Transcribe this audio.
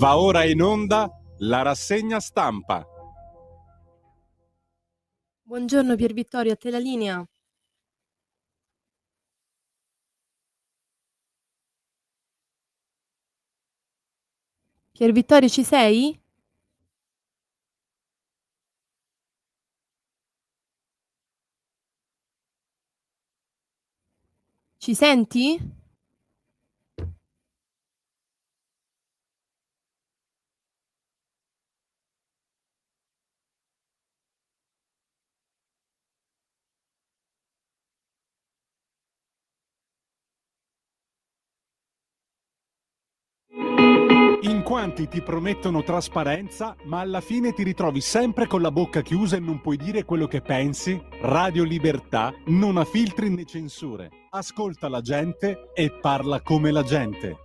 Va ora in onda la rassegna stampa. Buongiorno Pier Vittorio, a te la linea. Pier Vittorio, ci sei? Ci senti? In quanti ti promettono trasparenza, ma alla fine ti ritrovi sempre con la bocca chiusa e non puoi dire quello che pensi? Radio Libertà non ha filtri né censure. Ascolta la gente e parla come la gente.